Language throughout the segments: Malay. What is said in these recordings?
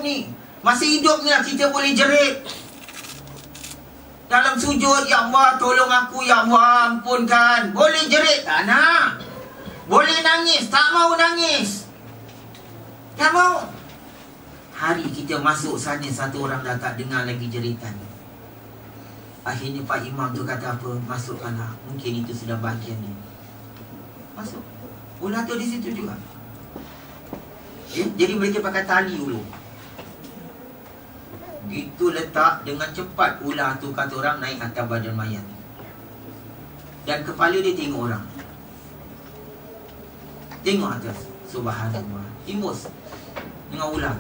ni, masih hidup ni lah kita boleh jerit dalam sujud, ya Allah tolong aku, ya Allah ampunkan. Boleh jerit tak nak? Boleh nangis, tak mau nangis, tak mau. Hari kita masuk sana, satu orang dah tak dengar lagi jeritan. Akhirnya Pak Imam tu kata apa? Masukkanlah, mungkin itu sudah bahagian dia. Masuk. Ular tu di situ juga. Ya? Jadi mereka pakai tali dulu. Gitu letak dengan cepat ular tu, kata orang, naik atas badan mayat. Dan kepala dia tengok orang. Tengok atas. Subhanallah. Timbus dengan ular.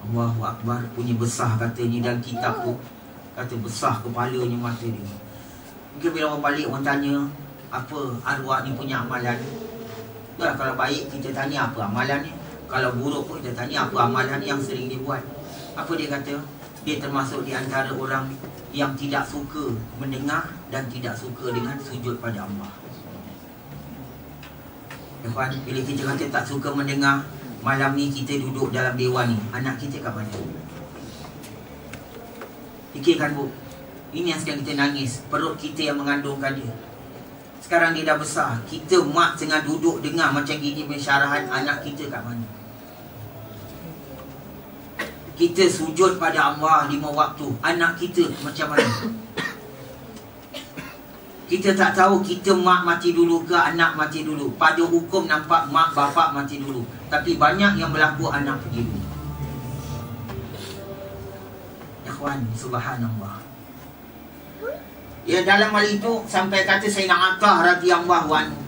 Allahu Akbar. Punya besar katanya dalam kitab tu. Kata besar kepalanya, mata dia. Mungkin bila orang balik, orang tanya, apa arwah ni punya amalan? Nah, kalau baik kita tanya apa amalan ni. Kalau buruk pun kita tanya apa amalan yang sering dia buat. Apa dia kata? Dia termasuk di antara orang yang tidak suka mendengar dan tidak suka dengan sujud pada Allah. Tuan, bila kita kata tak suka mendengar, malam ni kita duduk dalam dewan ni, anak kita kat mana? Fikirkan bu, ini yang sekarang kita nangis, perut kita yang mengandungkan dia. Sekarang dia dah besar, kita mak tengah duduk dengar macam gini pensyarahan, anak kita kat mana? Kita sujud pada Allah 5 waktu, anak kita macam mana? Kita tak tahu kita mak mati dulu ke anak mati dulu. Pada hukum nampak mak bapak mati dulu, tapi banyak yang berlaku anak pergi dulu. Ikhwan, subhanallah. Ya, dalam hal itu sampai kata Sayyidina Atah radhiyallahu anhu.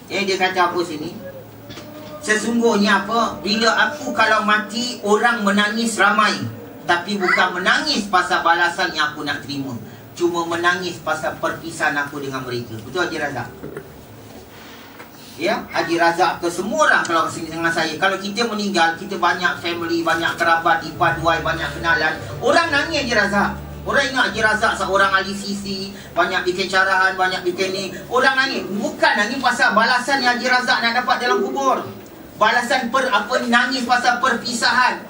Ya, dia kata apa sini? Sesungguhnya apa? Bila aku kalau mati, orang menangis ramai, tapi bukan menangis pasal balasan yang aku nak terima, cuma menangis pasal perpisahan aku dengan mereka. Betul Haji Razak? Ya, Haji Razak ke semua orang kalau sini dengan saya. Kalau kita meninggal, kita banyak family, banyak kerabat, ipar duai, banyak kenalan. Orang nangis Haji Razak. Orang ingat Haji Razak seorang ahli sisi, banyak bikin carahan, banyak bikin ni. Orang nangis. Bukan nangis pasal balasan yang Haji Razak nak dapat dalam kubur. Balasan nangis pasal perpisahan.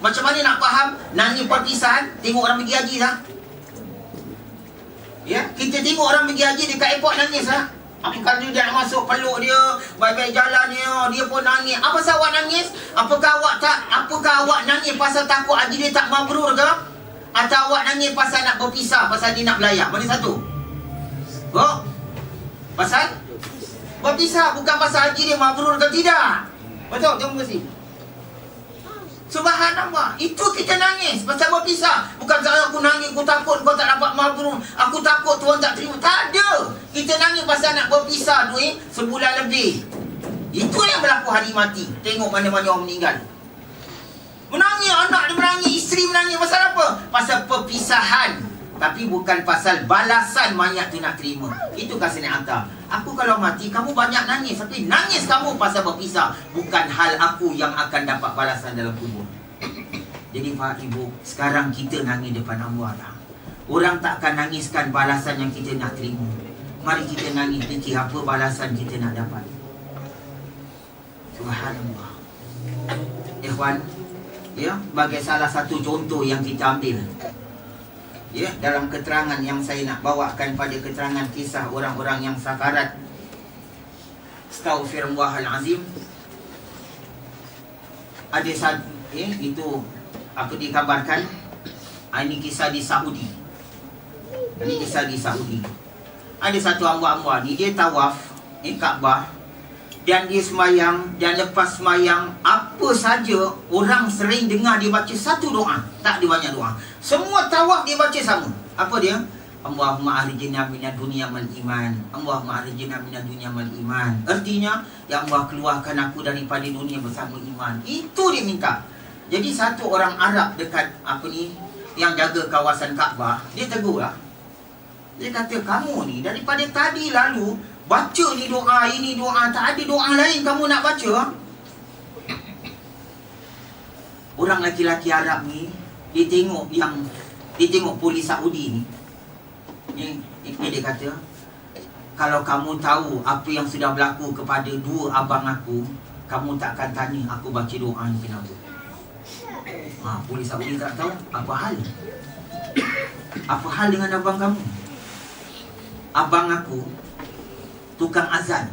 Macam mana nak faham nangis perpisahan? Tengok orang pergi haji lah. Ya, kita tengok orang pergi haji dekat airport nangis lah. Apakah dia nak masuk peluk dia, baik-baik jalan dia pun nangis. Apa sebab awak nangis? Apakah awak nangis pasal takut haji dia tak mabrur ke? Atau awak nangis pasal nak berpisah, pasal dia nak belayar? Mana satu? Oh, pasal berpisah, bukan pasal haji dia mabrur ke tidak. Betul, terima kasih. Subhanallah, itu kita nangis pasal berpisah. Bukan saya aku nangis, aku takut kau tak dapat mabrur, aku takut Tuhan tak terima. Tak ada. Kita nangis pasal nak berpisah tu sebulan lebih. Itu yang berlaku hari mati. Tengok mana-mana orang meninggal. Menangis, anak dia menangis, isteri menangis. Pasal apa? Pasal perpisahan. Tapi bukan pasal balasan mayat tu nak terima. Itu kasih Atta. Aku kalau mati, kamu banyak nangis, tapi nangis kamu pasal berpisah, bukan hal aku yang akan dapat balasan dalam kubur. Jadi Pak Ibu, sekarang kita nangis depan Allah lah. Orang tak akan nangiskan balasan yang kita nak terima. Mari kita nangis fikir apa balasan kita nak dapat. Subhanallah. Ikhwan, ya, bagi salah satu contoh yang kita ambil, ya, dalam keterangan yang saya nak bawakan pada keterangan kisah orang-orang yang sakarat. Astaghfirullahalazim. Ada satu, itu apa dikabarkan, ini kisah di Saudi. Ini kisah di Saudi. Ada satu hamba-hamba ni, dia tawaf Kaabah, dan dia semayang, dan lepas semayang, apa saja orang sering dengar dia baca satu doa, tak ada banyak doa. Semua tawaf dia baca sama. Apa dia? Allahumma akhrijna minad dunya mal iman. Allahumma akhrijna minad dunya mal iman. Artinya, ya Allah, keluarkan aku daripada dunia bersama iman. Itu dia minta. Jadi satu orang Arab dekat yang jaga kawasan Kaabah, dia tegur lah. Dia kata, kamu ni daripada tadi lalu baca ni doa, ini doa, tak ada doa lain kamu nak baca. Orang lelaki-lelaki Arab ni, dia tengok polis Saudi ni. Dia kata, kalau kamu tahu apa yang sudah berlaku kepada dua abang aku, kamu tak akan tanya aku baca doa ni kenapa. Polis Saudi tak tahu apa hal. Apa hal dengan abang kamu? Abang aku tukang azan.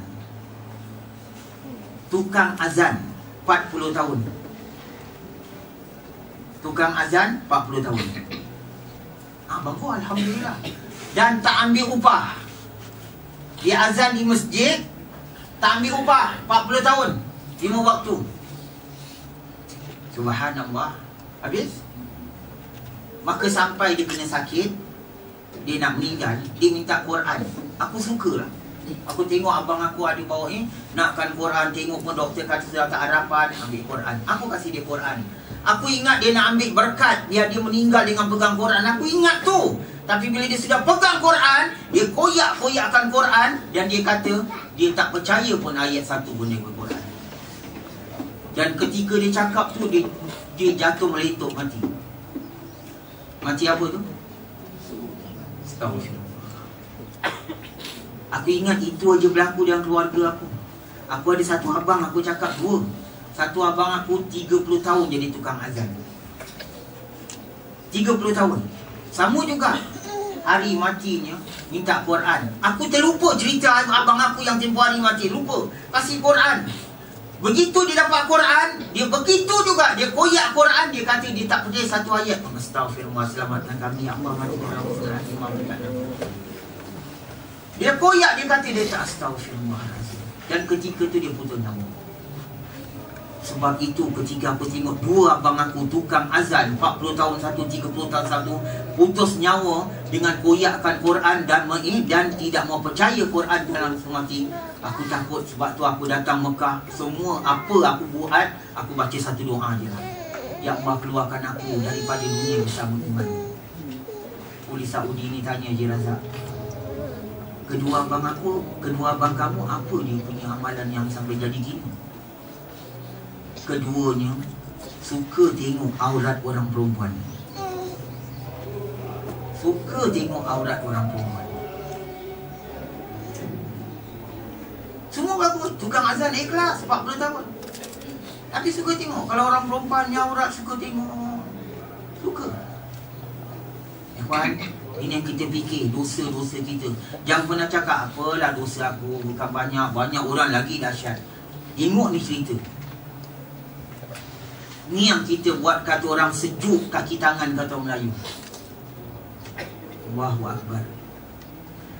Tukang azan 40 tahun. Tukang azan 40 tahun. Abang ku alhamdulillah. Dan tak ambil upah. Dia azan di masjid, tak ambil upah 40 tahun, 5 waktu. Subhanallah. Habis? Maka sampai dia kena sakit, dia nak meninggal, dia minta Quran. Aku sukalah. Aku tengok abang aku ada bawa nakkan Quran. Tengok pun doktor kata sudah tak harapan, ambil Quran. Aku kasih dia Quran. Aku ingat dia nak ambil berkat biar dia meninggal dengan pegang Quran. Aku ingat tu. Tapi bila dia sudah pegang Quran, dia koyak-koyakkan Quran. Dan dia kata dia tak percaya pun ayat satu pun daripada Quran. Dan ketika dia cakap tu, dia jatuh meletup mati. Mati apa tu? Astagfirullah. Aku ingat itu aja berlaku dalam keluarga aku. Aku ada satu abang, aku cakap dua. Satu abang aku 30 tahun jadi tukang azan. 30 tahun. Sama juga. Hari matinya minta Quran. Aku terlupa cerita abang aku yang tempoh hari mati. Lupa. Kasih Quran. Begitu dia dapat Quran, dia begitu juga. Dia koyak Quran, dia kata dia tak percaya satu ayat. Astagfirullah, selamatkan kami ya Allah. Dia koyak, dia kata dia tak astagfirullahaladzim. Dan ketika tu dia putus nyawa. Sebab itu ketika aku tengok dua abang aku tukang azan, 40 tahun satu, 30 tahun satu, putus nyawa dengan koyakkan Quran dan tidak mau percaya Quran dalam mati. Aku takut, sebab tu aku datang Mekah. Semua apa aku buat, aku baca satu doa je lah. Ya Allah, keluarkan aku daripada dunia bersama iman. Polis Saudi ni tanya je Razak, kedua abang kamu apa dia punya amalan yang sampai jadi gini? Keduanya suka tengok aurat orang perempuan. Suka tengok aurat orang perempuan. Semua bagus, tukang azan ikhlas 40 tahun. Tapi suka tengok kalau orang perempuan yang aurat, suka tengok. Suka. Puan, ini yang kita fikir, dosa-dosa kita. Jangan pernah cakap, apalah dosa aku, bukan banyak orang lagi dahsyat. Tengok ni cerita. Ni yang kita buat kata orang sejuk kaki tangan, kata orang Melayu. Allahu Akbar.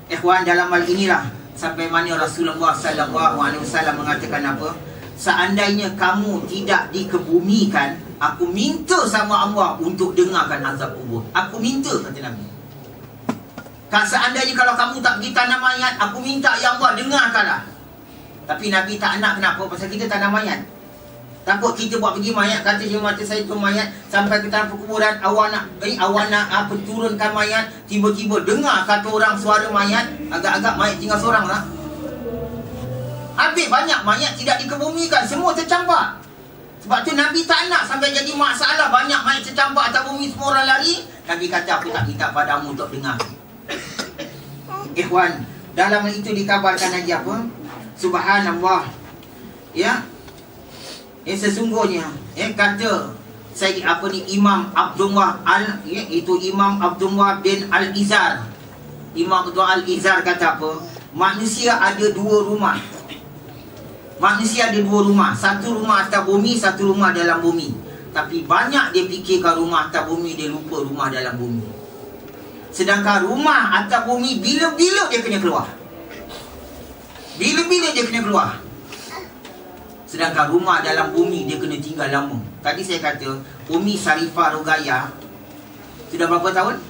Ikhwan, dalam hal inilah sampai mana Rasulullah SAW mengatakan apa? Seandainya kamu tidak dikebumikan, aku minta sama Allah untuk dengarkan azab kubur. Aku minta, kata Nabi. Seandainya kalau kamu tak pergi tanam mayat, aku minta ya Allah dengarkanlah. Tapi Nabi tak nak. Kenapa? Pasal kita tanam mayat. Takut kita buat pergi mayat, kata je mata saya tu mayat, sampai ke tanah perkuburan, awak nak turunkan mayat, tiba-tiba dengar kata orang suara mayat, agak-agak mayat tinggal seorang lah. Habis banyak mayat tidak dikebumikan, semua tercampak. Sebab tu Nabi tak nak sampai jadi masalah, banyak mayat tercampak atas bumi, semua orang lari. Nabi kata, aku tak minta padamu untuk dengar. Ikhwan, dalam itu dikabarkan lagi apa? Subhanallah. Ya. Sesungguhnya kata Imam Abdullah Imam Abdullah bin Al-Izar. Imam Abdullah Al-Izar kata apa? Manusia ada dua rumah. Satu rumah atas bumi, satu rumah dalam bumi. Tapi banyak dia fikirkan rumah atas bumi, dia lupa rumah dalam bumi. Sedangkan rumah atas bumi bila-bila dia kena keluar. Sedangkan rumah dalam bumi dia kena tinggal lama. Tadi saya kata Umi Sarifah Rogaya sudah berapa tahun?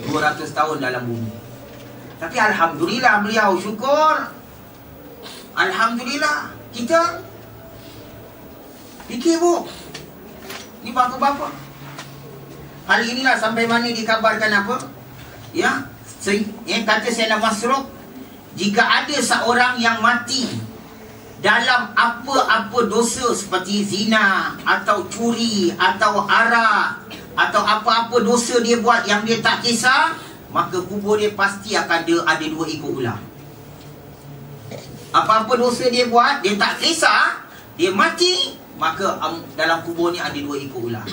200 tahun dalam bumi. Tapi alhamdulillah beliau, syukur. Alhamdulillah. Kita fikir bu, ni bapa-bapa. Hal inilah sampai mana dikabarkan apa? Kata Sayyidina Masruq, jika ada seorang yang mati dalam apa-apa dosa seperti zina atau curi atau arak atau apa-apa dosa dia buat yang dia tak kisah, maka kubur dia pasti akan ada 2 ekor ular. Apa-apa dosa dia buat, dia tak kisah, dia mati, maka dalam kubur ni ada 2 ekor ular.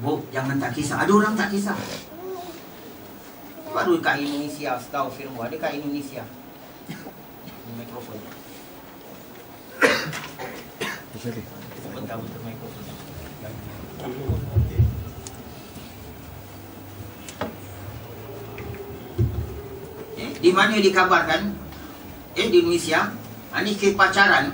Bu, jangan tak kisah. Ada orang tak kisah. Baru kat Indonesia, astagfirullah, ada kat Indonesia. Mikrofon. Sebentar untuk mikrofon. Di mana dikabarkan di Indonesia, ini kes pacaran.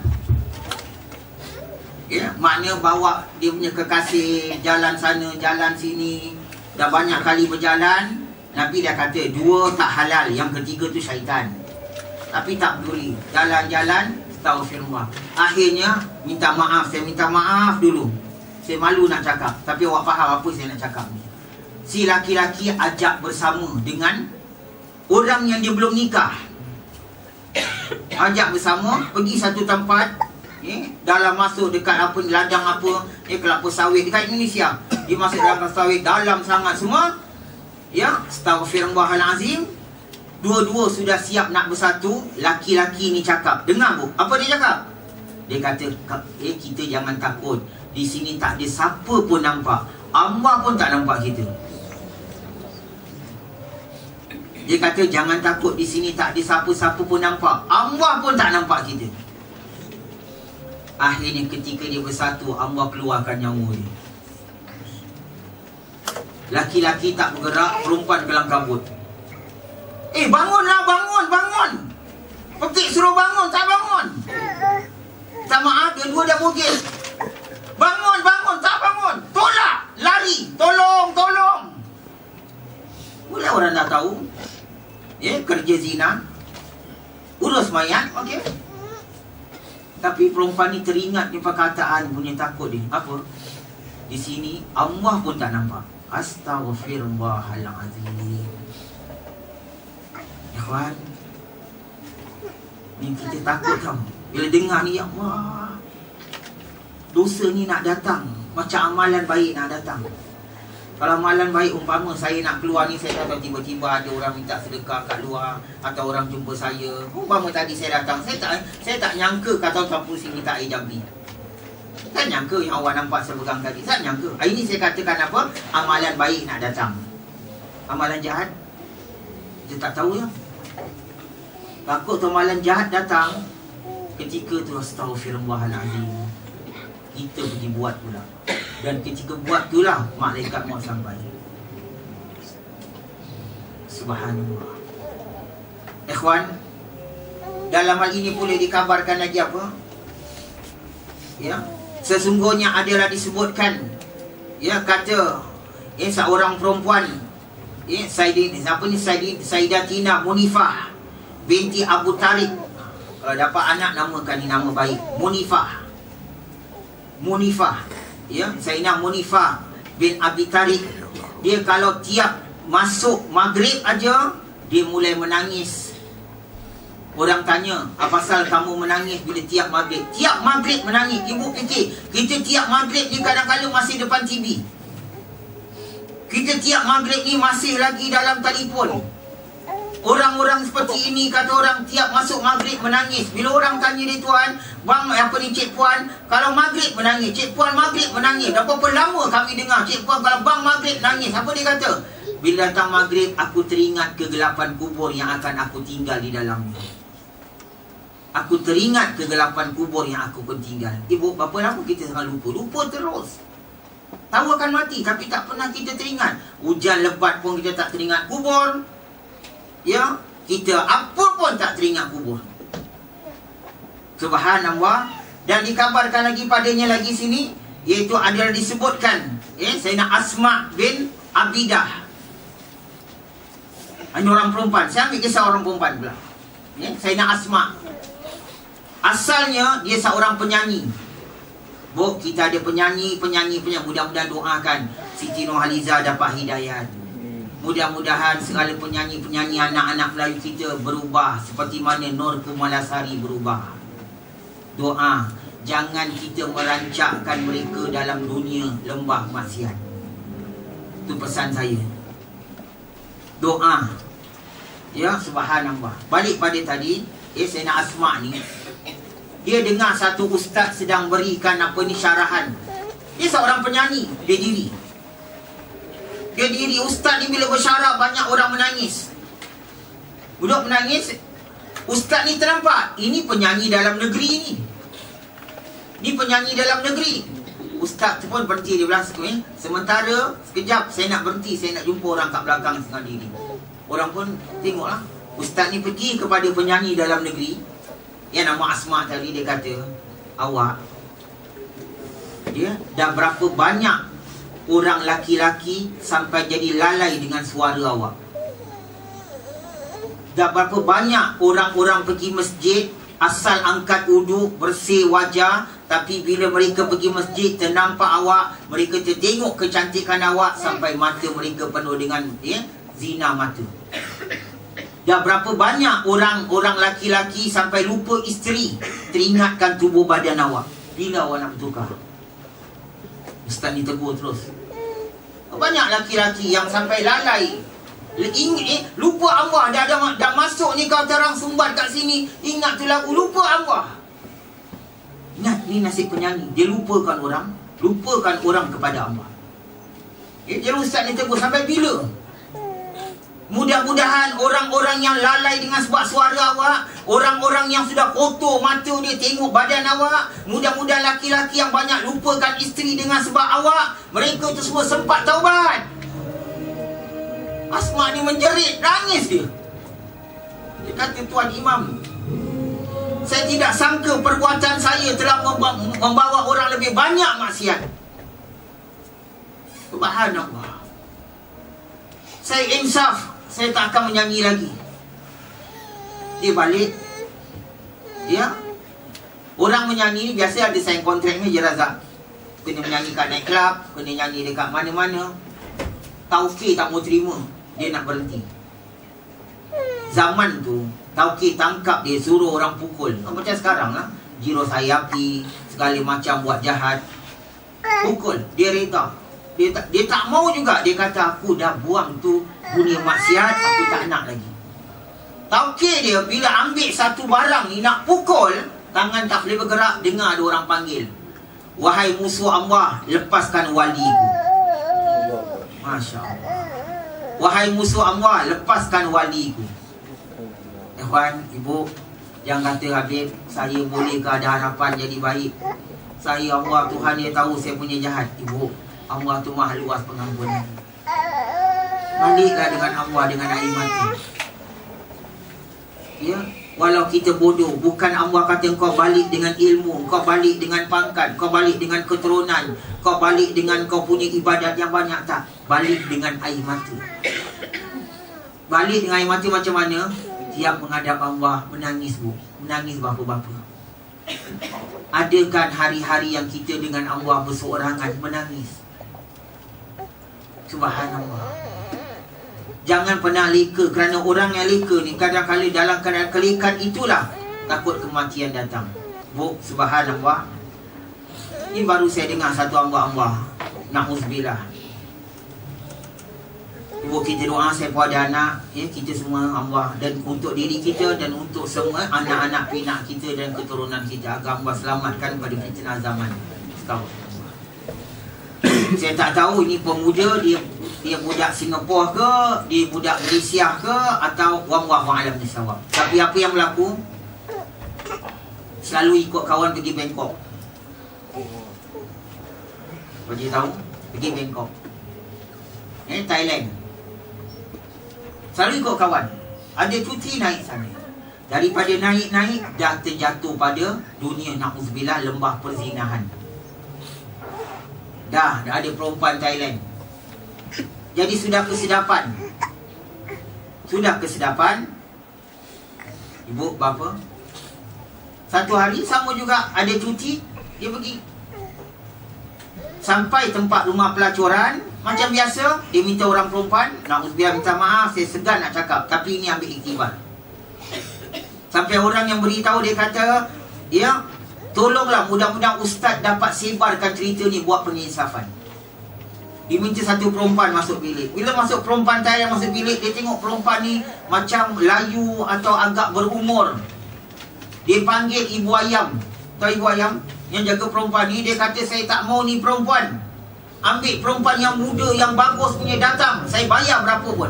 Makna bawa dia punya kekasih jalan sana, jalan sini, dah banyak kali berjalan. Nabi dah kata 2 tak halal, yang ketiga tu syaitan. Tapi tak peduli, jalan-jalan, astagfirullah. Akhirnya minta maaf, saya minta maaf dulu. Saya malu nak cakap, tapi awak faham apa saya nak cakap ni. Si laki-laki ajak bersama dengan orang yang dia belum nikah. Ajak bersama pergi satu tempat, dalam masuk dekat apa ladang apa, kelapa sawit dekat Indonesia. Dia masuk dalam kelapa sawit, dalam sangat semua. Astaghfirullahalazim. Dua-dua sudah siap nak bersatu. Laki-laki ni cakap, dengar bu, apa dia cakap? Dia kata, kita jangan takut. Di sini tak ada siapa pun nampak. Allah pun tak nampak kita. Dia kata jangan takut, di sini tak ada siapa-siapa pun nampak. Allah pun tak nampak kita. Akhirnya ketika dia bersatu, Allah keluarkan nyawa dia. Laki-laki tak bergerak, perempuan kelang kabut. Bangunlah, bangun. Pekik suruh bangun, tak bangun. Tak maaf, dua-dua dah bogel. Bangun, tak bangun. Tolak, lari, tolong. Mula orang dah tahu. Kerja zina, urus mayat, okey. Tapi perempuan ni teringat ni perkataan punya takut dia. Apa? Di sini Allah pun tak nampak. Astaghfirullahalazim. Ikhwan, ni kita takut tau. Bila dengar ni, ya Allah, dosa ni nak datang macam amalan baik nak datang. Kalau amalan baik, umpama saya nak keluar ni, saya tahu tiba-tiba ada orang minta sedekah kat luar, atau orang jumpa saya. Umpama tadi saya datang, saya tak nyangka kata tuan pusing minta air jambi. Tak nyangka yang awak nampak saya pegang tadi. Tak nyangka. Hari ni saya katakan apa? Amalan baik nak datang. Amalan jahat, kita tak tahu ya. Takut amalan jahat datang. Ketika tu astagfirullahalazim, kita pergi buat pula. Dan ketika buat itulah malaikat maut sampai. Subhanallah. Ikhwan, dalam hal ini boleh dikabarkan lagi apa? Sesungguhnya adalah disebutkan, kata seorang perempuan, Sayyidatina Munifah binti Abu Tariq. Kalau dapat anak, namakan ni nama baik, Munifah. Sayyidina Munifah bin Abi Tariq. Dia kalau tiap masuk maghrib aja, dia mulai menangis. Orang tanya, apa pasal kamu menangis bila tiap maghrib? Tiap maghrib menangis. Ibu fikir, kita tiap maghrib ni kadang-kadang masih depan TV. Kita tiap maghrib ni masih lagi dalam telefon. Orang-orang seperti ini, kata orang, tiap masuk maghrib menangis. Bila orang tanya dia, tuan, bang, apa ni Cik Puan, kalau maghrib menangis, Cik Puan maghrib menangis. Dah berapa lama kami dengar Cik Puan kalau bang maghrib nangis. Apa dia kata? Bila datang maghrib, aku teringat kegelapan kubur yang akan aku tinggal di dalamnya. Aku teringat kegelapan kubur yang aku pun tinggal. Ibu, berapa lama kita sangat lupa? Lupa terus. Tahu akan mati, tapi tak pernah kita teringat. Hujan lebat pun kita tak teringat kubur. Kita apa pun tak teringat kubur. Subhanallah. Dan dikabarkan lagi padanya lagi sini, iaitu adalah disebutkan Sayyidina Asma bin Abidah. Ini orang perempuan. Saya ambil kisah orang perempuan pula. Sayyidina Asma. Asalnya dia seorang penyanyi. Bu, kita ada penyanyi. Mudah-mudahan doakan Siti Nurhaliza dapat hidayat. Mudah-mudahan segala penyanyi-penyanyi anak-anak Melayu kita berubah seperti mana Nur Kumalasari berubah. Doa, jangan kita merancakkan mereka dalam dunia lembah maksiat. Itu pesan saya. Doa. Subhanallah. Balik pada tadi, Sayyidina Asma ni, Dia dengar satu ustaz sedang berikan syarahan. Dia seorang penyanyi. Dia diri. Ustaz ni bila bersyarah banyak orang menangis. Budak menangis. Ustaz ni ternampak, ini penyanyi dalam negeri ni. Ni penyanyi dalam negeri. Ustaz tu pun berhenti. Dia bilang, sementara sekejap saya nak berhenti, saya nak jumpa orang kat belakang setengah diri. Orang pun tengoklah. Ustaz ni pergi kepada penyanyi dalam negeri yang nama Asma tadi. Dia kata, awak, dia dah berapa banyak orang laki-laki sampai jadi lalai dengan suara awak? Dah berapa banyak orang-orang pergi masjid asal angkat uduk, bersih wajah, tapi bila mereka pergi masjid ternampak awak, mereka tertengok kecantikan awak sampai mata mereka penuh dengan zina mata. Dah berapa banyak orang-orang laki-laki sampai lupa isteri, teringatkan tubuh badan awak. Bila awak nak bertukar? Ustaz ni tegur terus. Banyak laki-laki yang sampai lalai, lupa Allah. Dah masuk ni kau terang sumbat kat sini, ingat tu lagu, lupa Allah. Ingat, ni nasib penyanyi. Dia lupakan orang kepada Allah. Jadi ustaz ni tegur, sampai bila? Mudah-mudahan orang-orang yang lalai dengan sebab suara awak, orang-orang yang sudah kotor mata dia tengok badan awak, mudah-mudahan laki-laki yang banyak lupakan isteri dengan sebab awak, mereka tu semua sempat taubat. Asma ni menjerit, nangis dia. Dia kata, Tuan Imam, saya tidak sangka perbuatan saya telah membawa orang lebih banyak maksiat. Subhanallah. Saya insaf, saya tak akan menyanyi lagi. Dia balik. Orang menyanyi biasa ada sign kontraknya je, Razak. Kena menyanyi kat night club, kena nyanyi dekat mana-mana. Tauqir tak mau terima, dia nak berhenti. Zaman tu Tauqir tangkap dia, suruh orang pukul. Macam sekarang lah, Jiro Sayapi, segala macam buat jahat, pukul. Dia reda. Dia tak mau juga. Dia kata, aku dah buang tu dunia maksiat, aku tak nak lagi. Tauqir dia bila ambil satu barang ni nak pukul, tangan tak boleh bergerak. Dengar ada orang panggil, wahai musuh Allah, lepaskan waliku. Masya Allah. Wahai musuh Allah, lepaskan waliku. Ikhwan, ibu, jangan kata Habib, saya boleh ke ada harapan jadi baik? Saya Allah, Tuhan dia tahu saya punya jahat. Ibu, Allah tu maha luas pengampunan. Baliklah dengan Allah dengan air mati. Walau kita bodoh, bukan Allah kata kau balik dengan ilmu, kau balik dengan pangkat, kau balik dengan keturunan, kau balik dengan kau punya ibadat yang banyak, tak. Balik dengan air mati. Balik dengan air mati macam mana? Tiap menghadap Allah, menangis, bu. Menangis bapa-bapa. Adakan hari-hari yang kita dengan Allah berseorangan menangis? Subhanallah. Jangan pernah leka, kerana orang yang leka ni kadang-kadang dalam keadaan kelekat itulah takut kematian datang. Bu, subhanallah. Ini baru saya dengar satu hamba-hamba, na'udzubillah. Ibu, kita doa, saya pun ada anak, kita semua hamba, dan untuk diri kita dan untuk semua anak-anak pinak kita dan keturunan kita, agar Allah selamatkan pada fitnah zaman sekarang. Saya tak tahu ini pemuda, dia budak Singapura ke, dia budak Malaysia ke, atau wallahu a'lam bissawab. Tapi apa yang berlaku, selalu ikut kawan pergi Bangkok. Bagi tahu, pergi Bangkok, Thailand. Selalu ikut kawan. Ada cuti naik sana. Daripada naik-naik, dah terjatuh pada dunia, na'udzubillah, lembah perzinahan. Dah ada perempuan Thailand. Jadi sudah kesedapan. Ibu, bapa, satu hari sama juga ada cuti, dia pergi. Sampai tempat rumah pelacuran, macam biasa, dia minta orang perempuan, na'udzubillah, minta maaf, saya segan nak cakap, tapi ini ambil iktibar. Sampai orang yang beritahu, dia kata, tolonglah, mudah-mudahan ustaz dapat sebarkan cerita ni buat penginsafan. Dia minta satu perempuan masuk bilik. Bila masuk perempuan Thailand masuk bilik, dia tengok perempuan ni macam layu atau agak berumur. Dia panggil ibu ayam. Tuan ibu ayam yang jaga perempuan ni, dia kata saya tak mau ni perempuan. Ambil perempuan yang muda, yang bagus punya datang. Saya bayar berapa pun.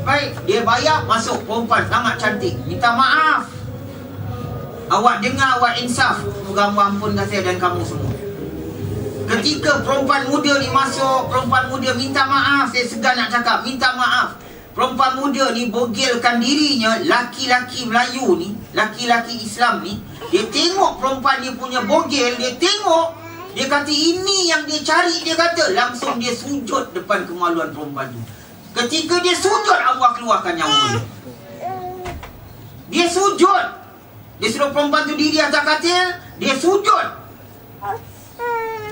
Baik, dia bayar, masuk perempuan sangat cantik. Minta maaf. Awak dengar, awak insaf. Moga-moga ampunkan saya dan kamu semua. Ketika perempuan muda ni masuk, perempuan muda minta maaf. Saya segan nak cakap, minta maaf. Perempuan muda ni bogelkan dirinya. Laki-laki Melayu ni, laki-laki Islam ni, dia tengok perempuan dia punya bogel, dia tengok, dia kata ini yang dia cari. Dia kata, langsung dia sujud depan kemaluan perempuan tu. Ketika dia sujud, Allah keluarkan nyawa dia. Dia sujud. Dia suruh perempuan tu diri atas katil, dia sujud.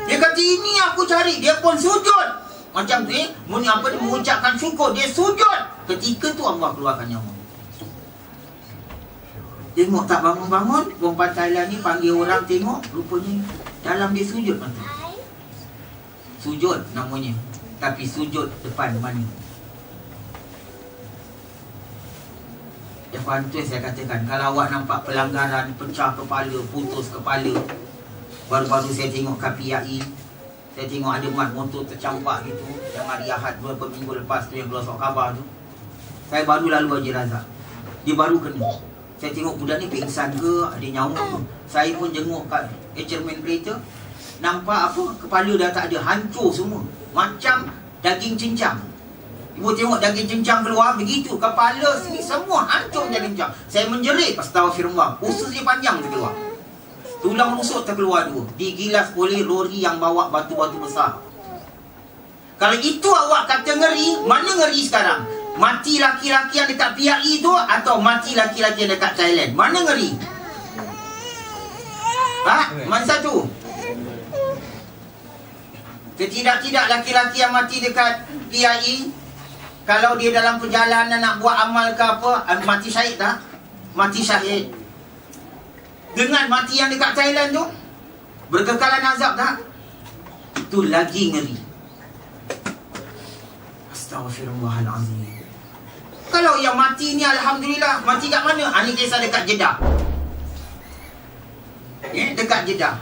Dia kata ini aku cari. Dia pun sujud. Macam tu mengucapkan syukur. Dia sujud. Ketika tu Allah keluarkan nyawa. Tengok tak bangun-bangun, perempuan Thailand ni panggil orang tengok, rupanya dalam dia sujud mati. Sujud namanya. Tapi sujud depan mana? Depan tu saya katakan, kalau awak nampak pelanggaran, pecah kepala, putus kepala. Baru-baru saya tengok KPI, saya tengok ada mat motor tercampak gitu, yang hari Ahad beberapa minggu lepas tu, yang keluar surat khabar tu. Saya baru lalu Haji Razak, dia baru kena. Saya tengok budak ni pingsan ke, ada nyawa. Saya pun jenguk kat cermin kereta, nampak apa, kepala dah tak ada, hancur semua. Macam daging cincang. Ibu tengok daging cincang keluar, begitu kepala sini semua hancur daging cincang. Saya menjerit, astagfirullah, usus dia panjang terkeluar. Tulang rusuk terkeluar dua, digilas oleh lori yang bawa batu-batu besar. Kalau itu awak kata ngeri, mana ngeri sekarang? Mati laki-laki yang dekat PII tu atau mati laki-laki yang dekat Thailand? Mana ngeri? Mana satu? Tidak-tidak laki-laki yang mati dekat PII, kalau dia dalam perjalanan nak buat amal ke apa, mati syahid tak? Mati syahid. Dengan mati yang dekat Thailand tu, berkekalan azab tak? Itu lagi ngeri. Astaghfirullahalazim. Kalau yang mati ni alhamdulillah, mati kat mana? Ini kisah dekat Jeddah. Dekat Jeddah.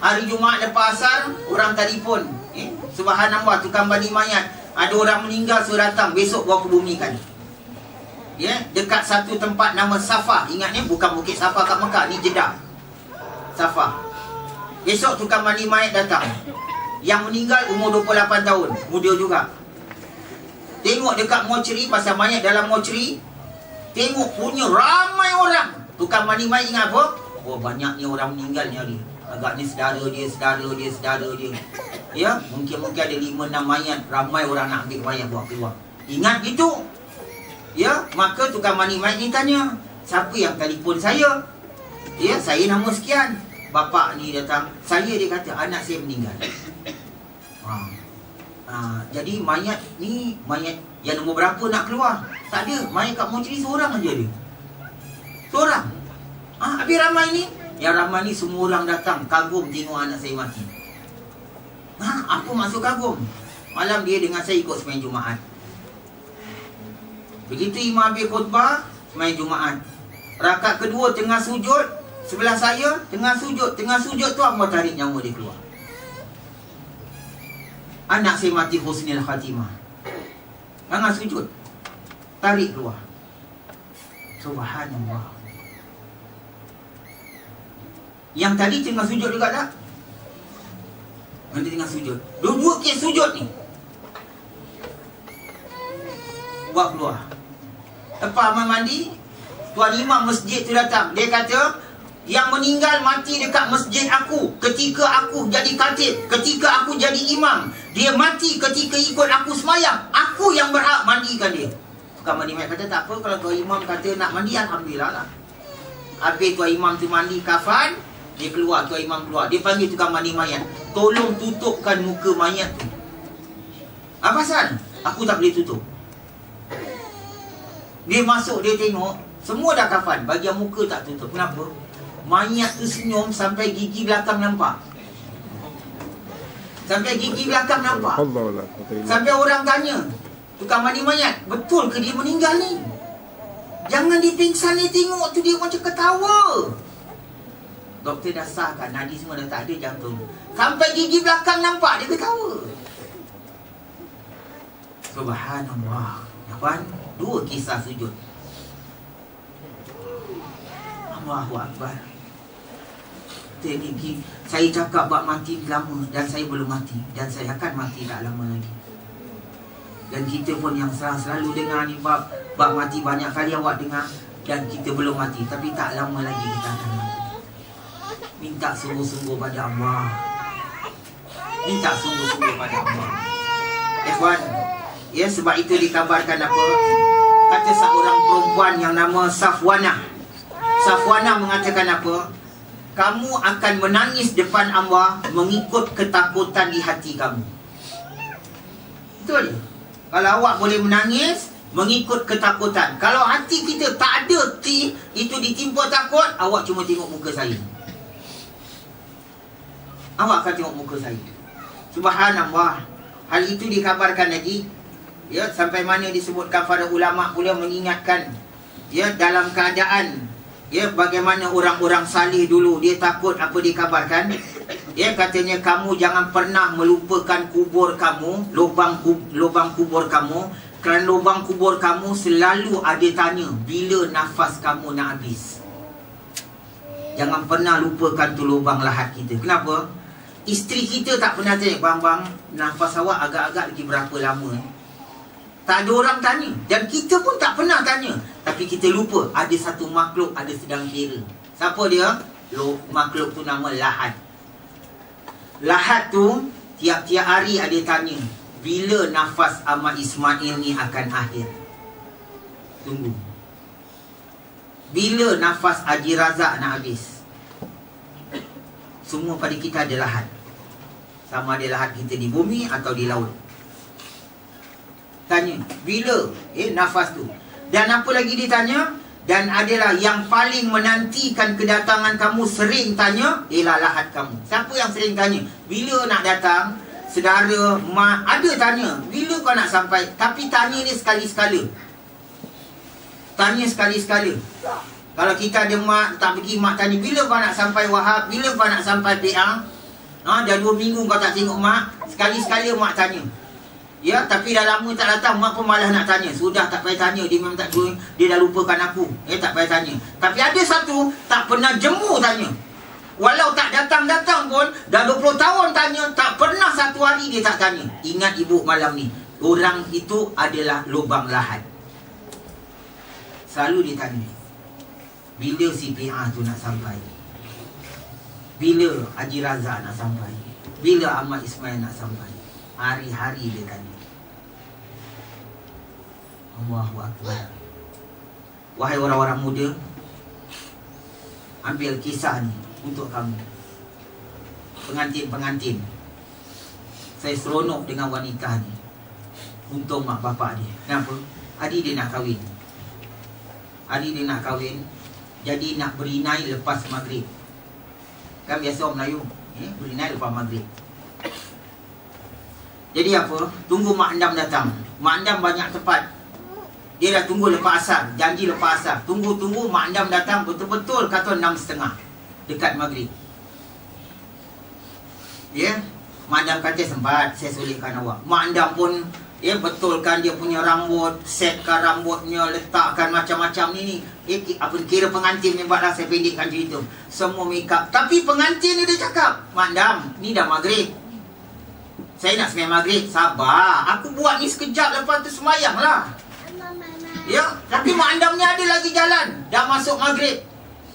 Hari Jumaat lepas asar, orang telefon. Subhanallah, tukang bani mayat. Ada orang meninggal, suruh datang, besok bawa ke bumi kan. Dekat satu tempat nama Safah. Ingat ni, bukan Bukit Safah kat Mekah, ni Jeddah. Safah. Besok tukang mandi mayat datang. Yang meninggal umur 28 tahun, muda juga. Tengok dekat mortuary, pasal mayat dalam mortuary, tengok punya ramai orang. Tukang mandi mayat ingat apa? Oh, banyaknya orang meninggal ni hari. Agaknya saudara dia. Ya, mungkin ada 5-6 mayat. Ramai orang nak ambil mayat buat keluar. Ingat gitu. Ya, maka tukang mandi mayat ni tanya, siapa yang telefon saya? Ya, saya nama sekian. Bapak ni datang. Dia kata, anak saya meninggal. Jadi mayat ni, mayat yang nombor berapa nak keluar? Tak ada. Mayat kat mortuary seorang aja dia. Seorang. Habis ramai ni. Yang ramai ni semua orang datang kagum tengok anak saya mati. Apa maksud kagum? Malam dia dengan saya ikut sembahyang Jumaat. Begitu imam habis khutbah, sembahyang Jumaat. Rakaat kedua tengah sujud, sebelah saya tengah sujud tu Allah tarik nyawa dia keluar. Anak saya mati husnul khatimah. Tengah sujud, tarik keluar. Subhanallah. Yang tadi tengah sujud juga tak? Nanti tengah sujud. Dua-dua kes sujud ni. Buat keluar. Lepas amal mandi, tuan imam masjid tu datang. Dia kata, yang meninggal mati dekat masjid aku ketika aku jadi khatib, ketika aku jadi imam. Dia mati ketika ikut aku semayang. Aku yang berhak mandikan dia. Tukang mandi mayat kata, tak apa, kalau tuan imam kata nak mandi, alhamdulillah lah. Habis tuan imam tu mandi kafan, dia keluar, tuan imam keluar. Dia panggil tukang mandi mayat, tolong tutupkan muka mayat tu. Apa pasal? Aku tak boleh tutup. Dia masuk, dia tengok, semua dah kafan, bahagian muka tak tutup. Kenapa? Mayat tu senyum sampai gigi belakang nampak. Sampai gigi belakang nampak. Sampai orang tanya, tukang mandi mayat, betul ke dia meninggal ni? Jangan dia pingsan ni, tengok tu dia macam ketawa. Doktor dah sahkan, nadi semua dah tak ada jantung. Sampai gigi belakang nampak, dia ketawa. Subhanallah. Tuan, 2 kisah sujud. Allahu Akbar. Gigi, saya cakap bab mati lama dan saya belum mati. Dan saya akan mati tak lama lagi. Dan kita pun yang selalu dengar ni bab mati banyak kali awak dengar. Dan kita belum mati, tapi tak lama lagi kita akan mati. Minta sungguh-sungguh pada Allah. Minta sungguh-sungguh pada Allah. Ikhwan, ya, sebab itu dikabarkan apa? Kata seorang perempuan yang nama Safwanah. Safwanah mengatakan apa? Kamu akan menangis depan Allah mengikut ketakutan di hati kamu. Betul. Kalau awak boleh menangis mengikut ketakutan. Kalau hati kita tak ada itu ditimpa takut, awak cuma tengok muka saya. Awak akan tengok muka saya. Subhanallah. Hal itu dikabarkan lagi, ya, sampai mana disebutkan para ulama pula mengingatkan, ya, dalam keadaan, ya, bagaimana orang-orang salih dulu, dia takut apa dikabarkan, ya, katanya kamu jangan pernah melupakan kubur kamu, lubang kubur kamu, kerana lubang kubur kamu selalu ada tanya bila nafas kamu nak habis. Jangan pernah lupakan tu lubang lahat kita. Kenapa? Isteri kita tak pernah tanya, bang, nafas awak agak-agak lagi berapa lama? Tak ada orang tanya. Dan kita pun tak pernah tanya. Tapi kita lupa ada satu makhluk ada sedang kira. Siapa dia? Makhluk tu nama Lahat. Lahat tu tiap-tiap hari ada tanya, bila nafas Ahmad Ismail ni akan akhir? Tunggu. Bila nafas Haji Razak nak habis? Semua pada kita ada lahat. Sama ada lahat kita di bumi atau di laut. Tanya, bila nafas tu? Dan apa lagi ditanya? Dan adalah yang paling menantikan kedatangan kamu, sering tanya, ialah lahat kamu. Siapa yang sering tanya? Bila nak datang? Saudara, mak, ada tanya, bila kau nak sampai? Tapi tanya ni sekali-sekala. Tanya sekali-sekala. Kalau kita ada mak, tak pergi, mak tanya, bila kau nak sampai Wahab? Bila kau nak sampai Peang? Dah 2 minggu kau tak tengok mak. Sekali-sekala mak tanya. Ya, tapi dah lama tak datang, mak pun malah nak tanya. Sudah, tak payah tanya, dia memang tak tahu, dia dah lupakan aku. Tak payah tanya. Tapi ada satu, tak pernah jemu tanya. Walau tak datang-datang pun, dah 20 tahun tanya, tak pernah satu hari dia tak tanya. Ingat ibu malam ni, orang itu adalah lubang lahat. Selalu dia tanya, bila si PA tu nak sampai? Bila Haji Razak nak sampai? Bila Ahmad Ismail nak sampai? Hari-hari dia tanya. Allahu Akbar. Wahai orang-orang muda, ambil kisah ni untuk kamu. Pengantin-pengantin, saya seronok dengan wanita ni. Untung mak bapak dia. Kenapa? Adik dia nak kahwin. Adik dia nak kahwin, jadi nak berinai lepas maghrib. Kan biasa orang Melayu, berinai lepas maghrib. Jadi apa? Tunggu mak andam datang. Mak andam banyak tempat. Dia dah tunggu lepas asar, janji lepas asar. Tunggu-tunggu mak andam datang, betul-betul kata 6.30 dekat maghrib. Ya, mak andam kata sempat saya sulitkan awak. Mak andam pun betulkan dia punya rambut, setkan rambutnya, letakkan macam-macam ni. Kira pengantin ni buatlah, saya pendekkan cerita. Semua make up. Tapi pengantin ni dia cakap, mak andam, ni dah maghrib. Saya nak sembahyang maghrib. Sabar, aku buat ni sekejap, lepas tu sembahyang lah. Ya, tapi mak andam ni ada lagi jalan. Dah masuk maghrib,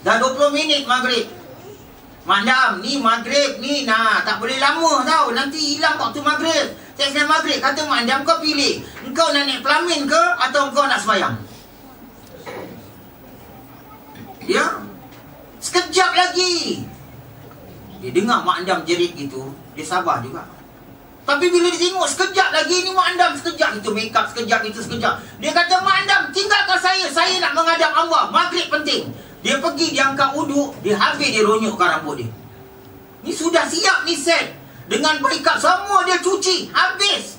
dah 20 minit maghrib. Mak andam, ni maghrib ni, tak boleh lama tau, nanti hilang waktu maghrib. Saya sembahyang maghrib. Kata mak andam, kau pilih, engkau nak naik pelamin ke atau engkau nak sembahyang? Ya, sekejap lagi. Dia dengar mak andam jerit gitu, dia sabar juga. Tapi bila dia tengok sekejap lagi, ni mak andam sekejap itu make up, sekejap itu sekejap. Dia kata, mak andam, tinggalkan saya nak menghadap Allah, maghrib penting. Dia pergi, dia angkat uduk, dia habis dia ronyokkan rambut dia. Ni sudah siap ni set. Dengan make-up semua dia cuci, habis.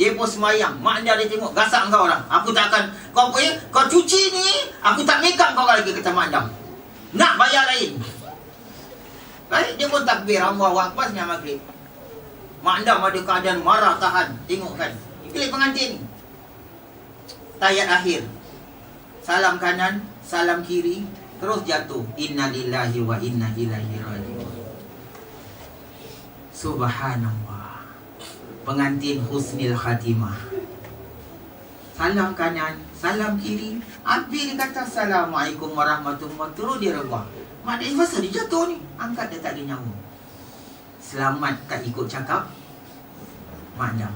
Dia pun semayang. Mak andam dia tengok, gasak kau lah. Aku tak akan, kau cuci ni, aku tak make up kau lagi, kata mak andam. Nak bayar lain. Baik, dia pun takbir Allahu Akbar senyap maghrib. Mak andam ada keadaan marah tahan. Tengok kan, pilih pengantin ni. Tayat akhir, salam kanan, salam kiri, terus jatuh. Inna lillahi wa inna ilaihi raji'un. Subhanallah. Pengantin husnil khatimah. Salam kanan, salam kiri. Habis dia kata Assalamualaikum warahmatullahi wabarakatuh. Terus dia rebah. Maknanya pasal dia jatuh ni, angkat dia tak ada nyawa. Selamat tak ikut cakap Mak Andam.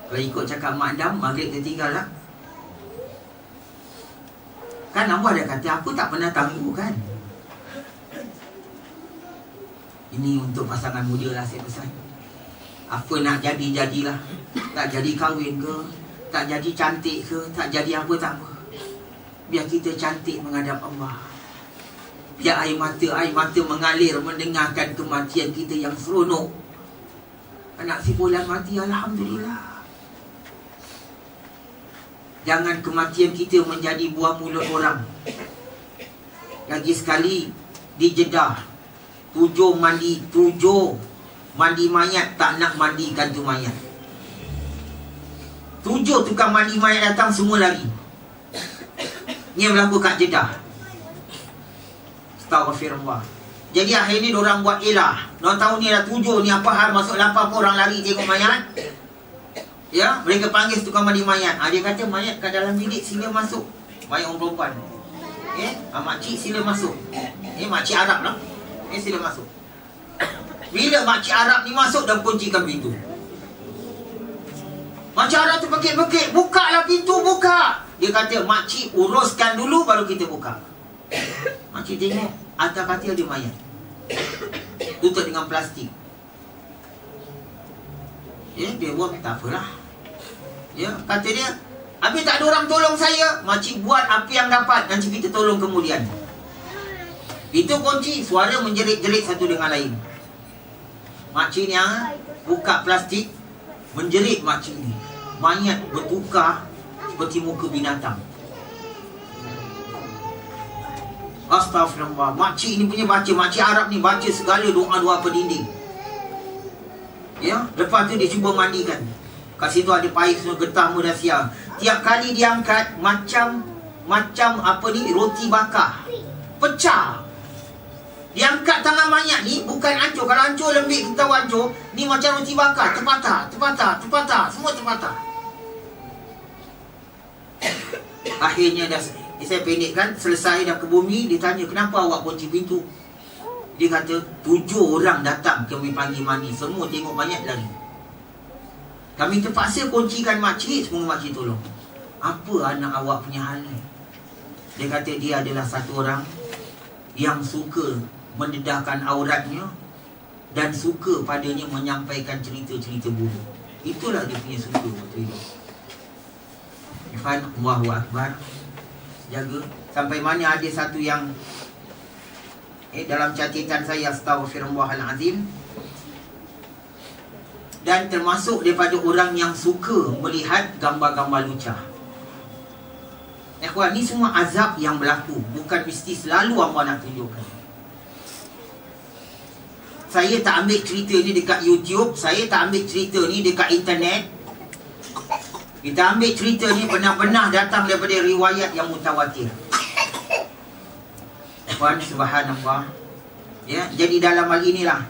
Kalau ikut cakap Mak Andam, maghrib dia tinggal lah. Kan Allah dah kata, aku tak pernah tangguh kan. Ini untuk pasangan muda lah saya pesan. Apa nak jadi, jadilah. Tak jadi kahwin ke, tak jadi cantik ke, tak jadi apa, tak apa. Biar kita cantik menghadap Allah. Biar air mata mengalir mendengarkan kematian kita yang seronok. Anak si Fulan mati, alhamdulillah. Jangan kematian kita menjadi buah mulut orang. Lagi sekali di Jeddah, 7 mandi mayat, tak nak mandikan tu mayat. 7 tukang mandi mayat datang, semua lari. Ni yang berlaku kat Jeddah. Astaghfirullah. Jadi akhirnya diorang buat elah. Diorang tahu ni dah 7 ni, apa hal masuk lapar pun orang lari tengok mayat. Ya, mereka panggil tukang mandi mayat. Dia kata mayat kat dalam bilik, sila masuk. Mayat orang perempuan. Makcik sila masuk. Makcik Arab lah. Sila masuk. Bila makcik Arab ni masuk, dah kuncikan pintu. Makcik Arab tu pekik-pekik, buka lah pintu, buka. Dia kata, makcik uruskan dulu baru kita buka. Makcik tengok, atas katil ada mayat, tutup dengan plastik. Dia buat, tak apalah. Kata dia, habis tak ada orang tolong saya. Makcik buat apa yang dapat, nanti kita tolong kemudian. Itu kunci. Suara menjerit-jerit satu dengan lain. Makcik ni buka plastik, menjerit makcik ni. Mayat bertukar seperti muka binatang. Astaghfirullah. Makcik ni punya baca, makcik Arab ni baca segala doa-doa pedinding. Lepas tu dia cuba mandikan. Kat situ ada paip semua, getah muda siang. Tiap kali dia angkat, macam roti bakar, pecah. Dia angkat tangan mayat ni, bukan hancur. Kalau hancur lembik, kita tahu hancur. Ni macam roti bakar, terpatah, semua terpatah. Akhirnya dah, saya pendekkan, selesai dah ke bumi. Dia tanya, kenapa awak kunci pintu? Dia kata, 7 orang datang kami panggil mandi, semua tengok mayat lari. Kami terpaksa kuncikan makcik, semua makcik tolong. Apa anak awak punya hal ni? Dia kata dia adalah satu orang yang suka mendedahkan auratnya dan suka padanya menyampaikan cerita-cerita buruk. Itulah dia punya suka waktu itu. Irfan, Allahu Akbar. Jaga. Sampai mana ada satu yang dalam catatan saya, Astaghfirullahalazim, dan termasuk daripada orang yang suka melihat gambar-gambar lucah. Ikhwan, ni semua azab yang berlaku, bukan mesti selalu Allah nak tunjukkan. Saya tak ambil cerita ni dekat YouTube, saya tak ambil cerita ni dekat internet. Kita ambil cerita ni benar-benar datang daripada riwayat yang mutawatir. Ikhwan, subhanallah. Jadi dalam hal inilah,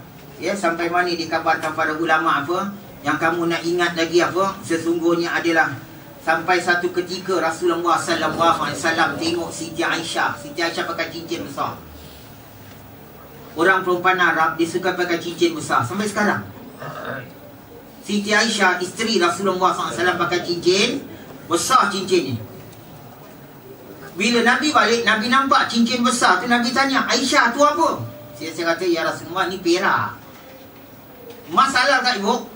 sampai mana dikabarkan para ulama apa, yang kamu nak ingat lagi apa, sesungguhnya adalah sampai satu ketika Rasulullah SAW tengok Siti Aisyah. Siti Aisyah pakai cincin besar. Orang perempuan Arab, dia suka pakai cincin besar sampai sekarang. Siti Aisyah, isteri Rasulullah SAW, pakai cincin besar, cincin ni. Bila Nabi balik, Nabi nampak cincin besar tu, Nabi tanya, Aisyah tu apa? Saya kata, ya Rasulullah, ni perak. Emas halal tak ibu?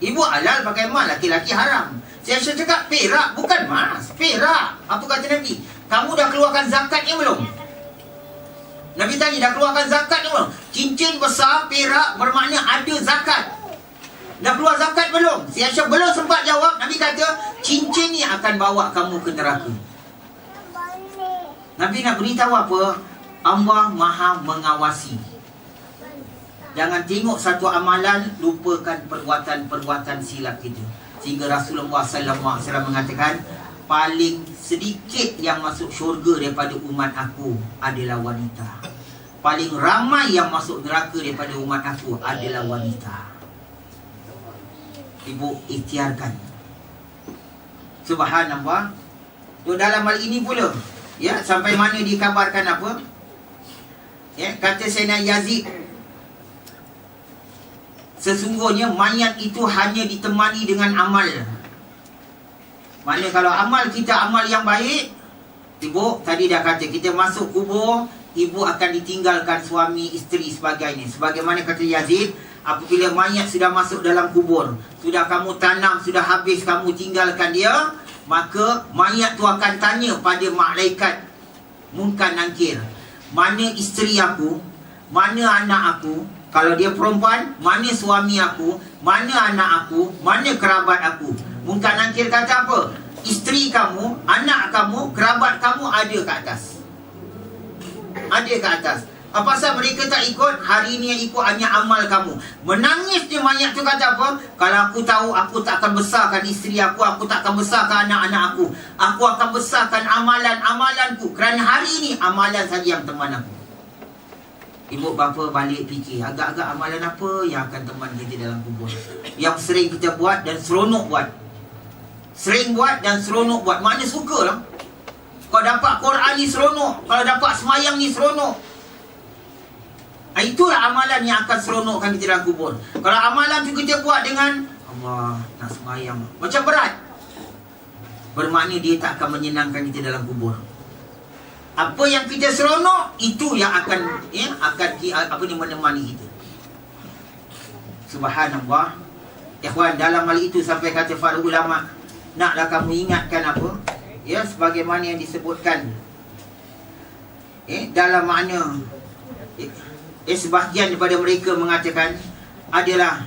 Ibu halal pakai emas, laki-laki haram. Saya cakap, perak bukan emas, perak. Apa kata Nabi? Kamu dah keluarkan zakatnya belum? Nabi tanya, dah keluarkan zakatnya belum? Cincin besar, perak, bermakna ada zakat. Dah keluar zakat belum? Si Aisyah belum sempat jawab. Nabi kata, cincin ni akan bawa kamu ke neraka. Nabi nak beritahu apa? Allah maha mengawasi. Jangan tengok satu amalan, lupakan perbuatan-perbuatan silap kita. Sehingga Rasulullah SAW mengatakan, paling sedikit yang masuk syurga daripada umat aku adalah wanita. Paling ramai yang masuk neraka daripada umat aku adalah wanita. Ibu ikhtiarkan. Subhanallah. Dalam hal ini pula, ya, sampai mana dikabarkan apa? Ya, kata Sayyidina Yazid, sesungguhnya mayat itu hanya ditemani dengan amal. Mana kalau amal kita amal yang baik, ibu tadi dah kata, kita masuk kubur, ibu akan ditinggalkan suami, isteri, sebagainya. Sebagaimana kata Yazid, apabila mayat sudah masuk dalam kubur, sudah kamu tanam, sudah habis kamu tinggalkan dia, maka mayat tu akan tanya pada malaikat Munkar Nakir, mana isteri aku, mana anak aku. Kalau dia perempuan, mana suami aku, mana anak aku, mana kerabat aku. Munkar Nakir kata apa? Isteri kamu, anak kamu, kerabat kamu ada ke atas. Ada ke atas. Apa pasal mereka tak ikut? Hari ini yang ikut hanya amal kamu. Menangis dia mayat tu kata apa? Kalau aku tahu, aku tak akan besarkan isteri aku tak akan besarkan anak-anak aku. Aku akan besarkan amalan-amalanku. Kerana hari ini amalan saja yang teman aku. Ibu bapa balik fikir, agak-agak amalan apa yang akan teman kita dalam kubur, yang sering kita buat dan seronok buat. Sering buat dan seronok buat. Mana suka lah. Kalau dapat Quran ni seronok, kalau dapat semayang ni seronok. Itulah amalan yang akan seronokkan kita dalam kubur. Kalau amalan tu kita buat dengan Allah, nak semayang, macam berat, bermakna dia tak akan menyenangkan kita dalam kubur. Apa yang kita seronok, itu yang akan menemani kita. Subhanallah. Ikhwan, dalam hal itu sampai kata para ulama, naklah kamu ingatkan apa? Ya, sebagaimana yang disebutkan dalam makna sebahagian daripada mereka mengatakan adalah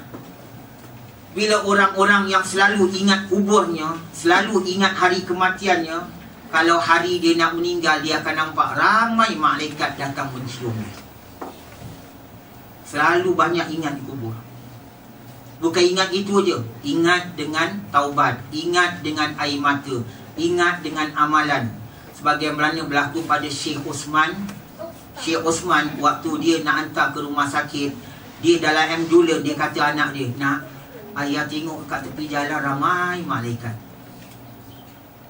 bila orang-orang yang selalu ingat kuburnya, selalu ingat hari kematiannya, kalau hari dia nak meninggal, dia akan nampak ramai malaikat datang mencium. Selalu banyak ingat di kubur. Bukan ingat itu je, ingat dengan taubat, ingat dengan air mata, ingat dengan amalan. Sebagaimana berlaku pada Syekh Osman. Syekh Osman waktu dia nak hantar ke rumah sakit, dia dalam ambulans, dia kata anak dia, nak, ayah tengok kat tepi jalan ramai malaikat.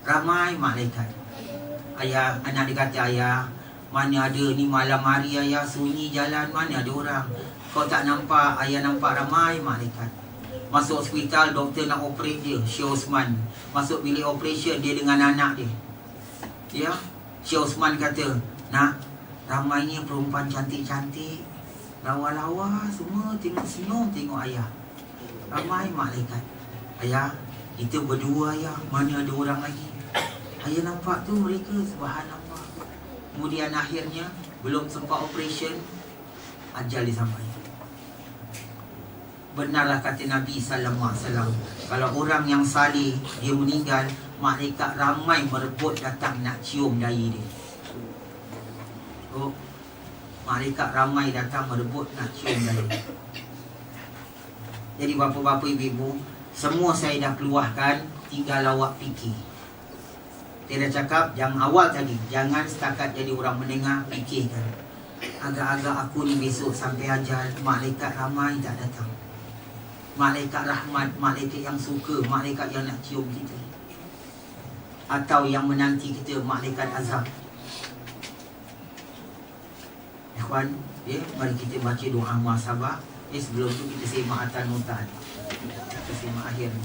Ramai malaikat. Anak dia kata, ayah, mana ada ni malam hari ayah, sunyi jalan, mana ada orang. Kau tak nampak? Ayah nampak ramai malaikat. Masuk hospital, doktor nak operate dia, Syekh Osman. Masuk bilik operation, dia dengan anak dia. Ya, Syekh Osman kata, nak, ramainya perempuan cantik-cantik, lawa-lawa semua, tengok senyum, tengok ayah. Ramai malaikat. Ayah, kita berdua ayah, mana ada orang lagi. Ayah nampak tu mereka, subhanallah. Kemudian akhirnya belum sempat operation, ajal dia sampai. Benarlah kata Nabi SAW, kalau orang yang salih dia meninggal, malaikat ramai merebut datang nak cium dahi dia. Oh, malaikat ramai datang merebut nak cium dahi. Jadi bapa-bapa, ibu-ibu, semua saya dah keluarkan, tinggal awak fikir. Saya dah cakap yang awal tadi, jangan setakat jadi orang mendengar, fikirkan. Agak-agak aku ni besok sampai ajal, malaikat ramai tak datang. Malaikat rahmat, malaikat yang suka, malaikat yang nak cium kita, atau yang menanti kita, malaikat azab. Ikhwan, mari kita baca doa muhasabah. Sebelum tu kita semak Atan Mutan, kita semak akhir ni.